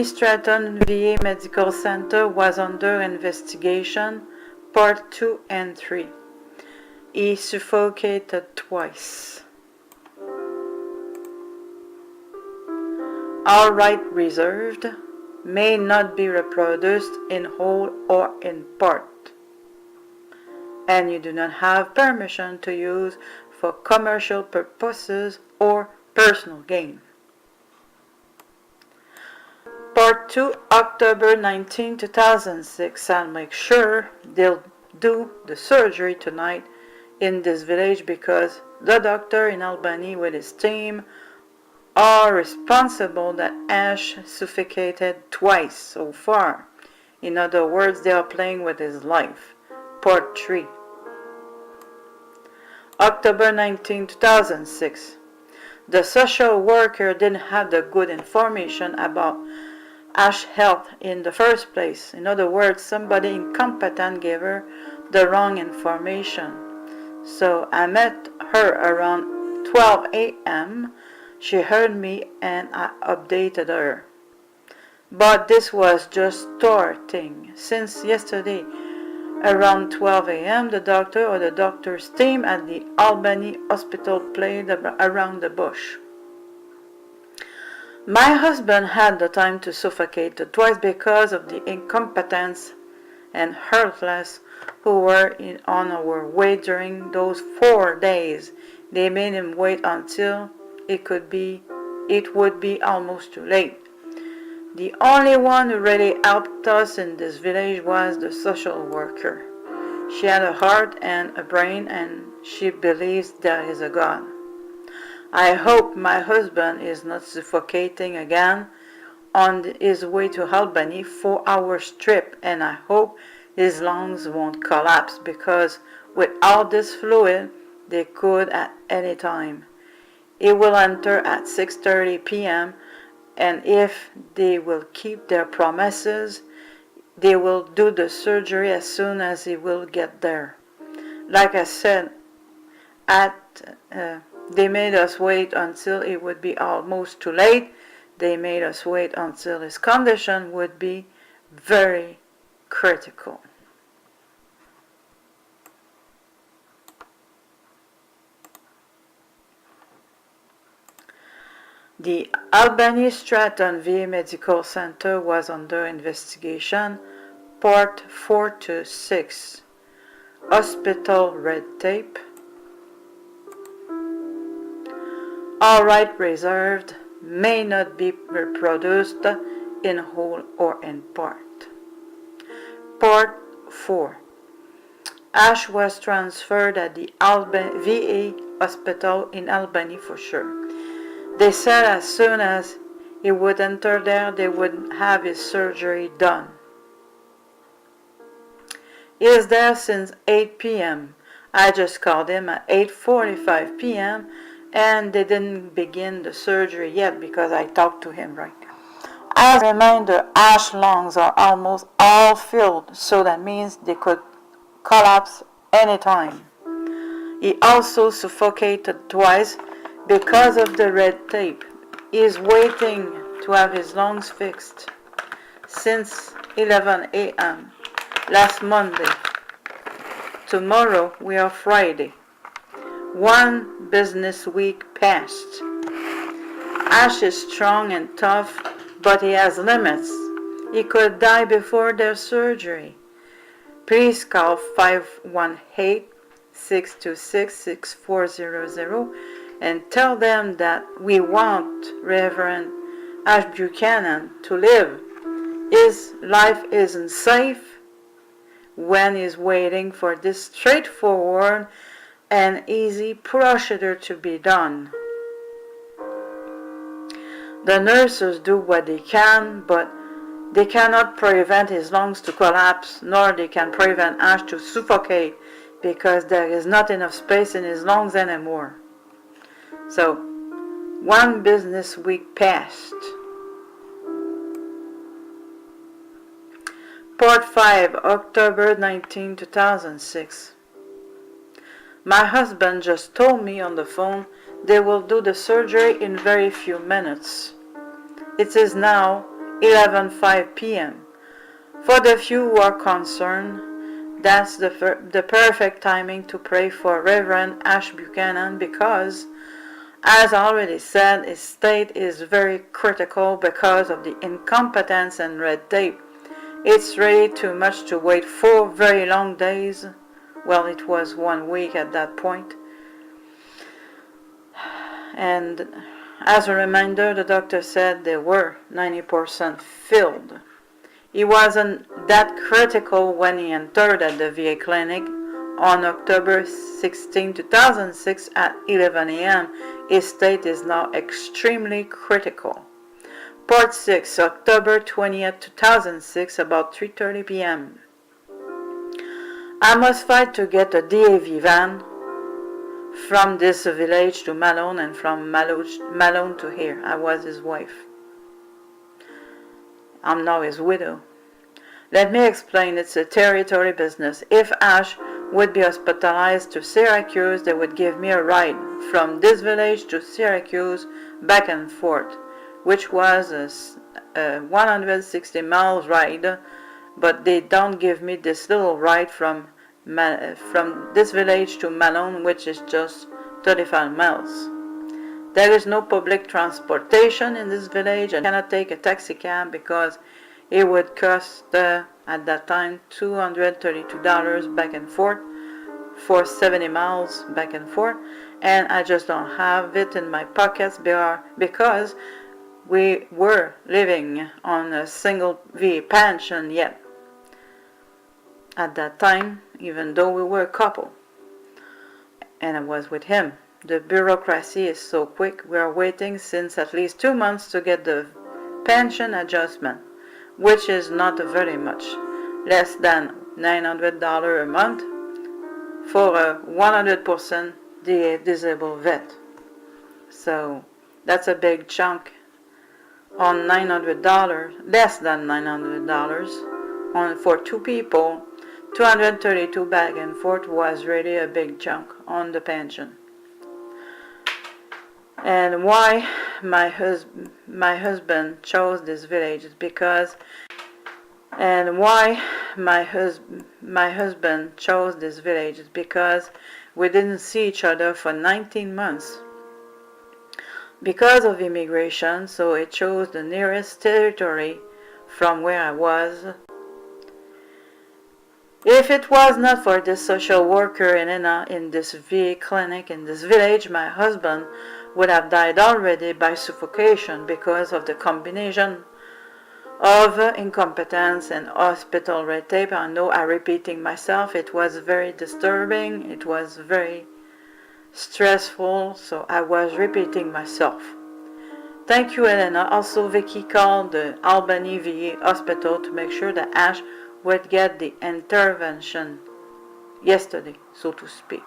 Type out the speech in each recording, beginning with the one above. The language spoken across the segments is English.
Stratton VA Medical Center was under investigation, Part 2 and 3. He suffocated twice. All right reserved, may not be reproduced in whole or in part, and you do not have permission to use for commercial purposes or personal gain. Part 2, October 19, 2006. I'll make sure they'll do the surgery tonight in this village because the doctor in Albany with his team are responsible that Ash suffocated twice so far. In other words, they are playing with his life. Part 3, October 19, 2006. The social worker didn't have the good information about Ash health in the first place. In other words, somebody incompetent gave her the wrong information. So I met her around 12 a.m. She heard me and I updated her. But this was just starting. Since yesterday, around 12 a.m., the doctor or the doctor's team at the Albany hospital played around the bush. My husband had the time to suffocate twice because of the incompetents and heartless who were on our way during those 4 days. They made him wait until it would be almost too late. The only one who really helped us in this village was the social worker. She had a heart and a brain, and she believes there is a God. I hope my husband is not suffocating again on his way to Albany 4-hour trip, and I hope his lungs won't collapse because with all this fluid, they could at any time. He will enter at 6:30 p.m. and if they will keep their promises, they will do the surgery as soon as he will get there. Like I said, they made us wait until it would be almost too late. They made us wait until his condition would be very critical. The Albany Stratton VA Medical Center was under investigation, Part 4 to 6. Hospital red tape. All right reserved, may not be reproduced in whole or in part. Part 4. Ash was transferred at the Albany VA Hospital in Albany for sure. They said as soon as he would enter there, they would have his surgery done. He is there since 8 p.m. I just called him at 8:45 p.m. and they didn't begin the surgery yet because I talked to him right now. As a reminder, Ash's lungs are almost all filled, so that means they could collapse anytime. He also suffocated twice because of the red tape. He is waiting to have his lungs fixed since 11 a.m. last Monday. Tomorrow we are Friday. 1 business week passed. Ash is strong and tough, but he has limits. He could die before their surgery. Please call 518-626-6400 and tell them that we want Reverend Ash Buchanan to live. His life isn't safe when he's waiting for this straightforward and easy procedure to be done. The nurses do what they can, but they cannot prevent his lungs to collapse, nor they can prevent Ash to suffocate because there is not enough space in his lungs anymore. So, 1 business week passed. Part 5, October 19, 2006. My husband just told me on the phone they will do the surgery in very few minutes. It is now 11:05 p.m. For the few who are concerned, that's the perfect timing to pray for Reverend Ash Buchanan because, as already said, his state is very critical because of the incompetence and red tape. It's really too much to wait 4 very long days. Well, it was 1 week at that point. And as a reminder, the doctor said they were 90% filled. He wasn't that critical when he entered at the VA clinic on October 16, 2006 at 11 a.m. His state is now extremely critical. Part 6, October 20th, 2006, about 3:30 p.m. I must fight to get a DAV van from this village to Malone and from Malone to here. I was his wife. I'm now his widow. Let me explain, it's a territory business. If Ash would be hospitalized to Syracuse, they would give me a ride from this village to Syracuse back and forth, which was a 160 miles ride, but they don't give me this little ride from this village to Malone, which is just 35 miles. There is no public transportation in this village. I cannot take a taxi cab because it would cost, at that time, $232 back and forth for 70 miles back and forth, and I just don't have it in my pockets because we were living on a single VA pension yet at that time, even though we were a couple, and I was with him. The bureaucracy is so quick. We are waiting since at least 2 months to get the pension adjustment, which is not very much, less than $900 a month for a 100% disabled vet. So that's a big chunk on $900, less than $900 for 2 people. $232 back and forth was really a big chunk on the pension. And why my husband chose this village is because we didn't see each other for 19 months because of immigration, so it chose the nearest territory from where I was. If it was not for this social worker in this VA clinic in this village, my husband would have died already by suffocation because of the combination of incompetence and hospital red tape. I know I'm repeating myself. It was very disturbing. It was very stressful, so I was repeating myself. Thank you, Elena. Also, Vicky called the Albany VA hospital to make sure that Ash would get the intervention yesterday, so to speak.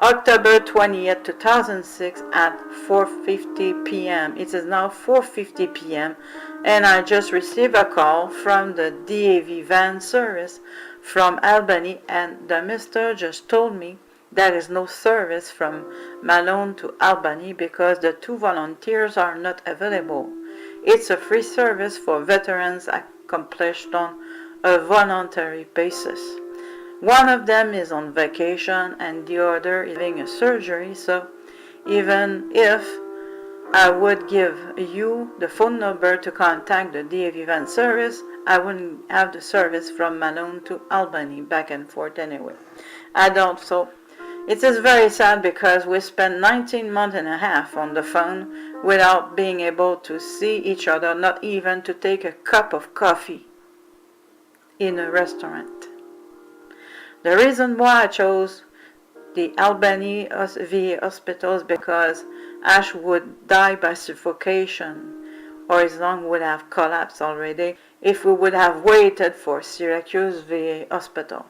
October 20th, 2006 at 4:50 p.m. It is now 4:50 p.m. and I just received a call from the DAV van service from Albany, and the mister just told me there is no service from Malone to Albany because the 2 volunteers are not available. It's a free service for veterans accomplished on a voluntary basis. One of them is on vacation and the other is having a surgery, so even if I would give you the phone number to contact the DAV van service, I wouldn't have the service from Malone to Albany back and forth anyway. I don't, so it is very sad because we spent 19 months and a half on the phone without being able to see each other, not even to take a cup of coffee in a restaurant. The reason why I chose the Albany VA hospital is because Ash would die by suffocation, or his lung would have collapsed already if we would have waited for Syracuse VA hospital.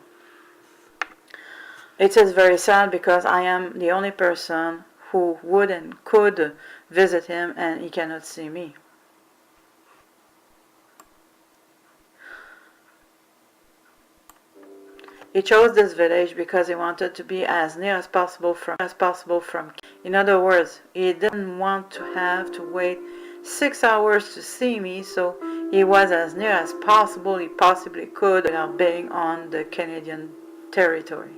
It is very sad because I am the only person who would and could visit him, and he cannot see me. He chose this village because he wanted to be as near as possible from. In other words, he didn't want to have to wait 6 hours to see me, so He was as near as possible he possibly could without being on the Canadian territory.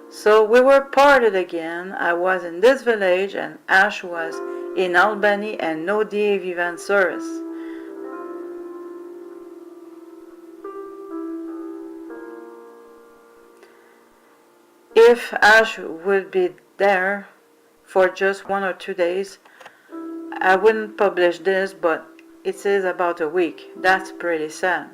So we were parted again. I was in this village and Ash was in Albany and no DA Vivant service. If Ash would be there for just 1 or 2 days, I wouldn't publish this, but it is about a week. That's pretty sad.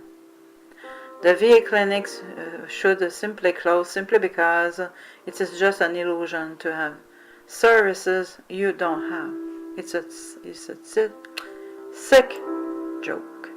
The VA clinics should simply close simply because it is just an illusion to have services you don't have. It's a sick joke.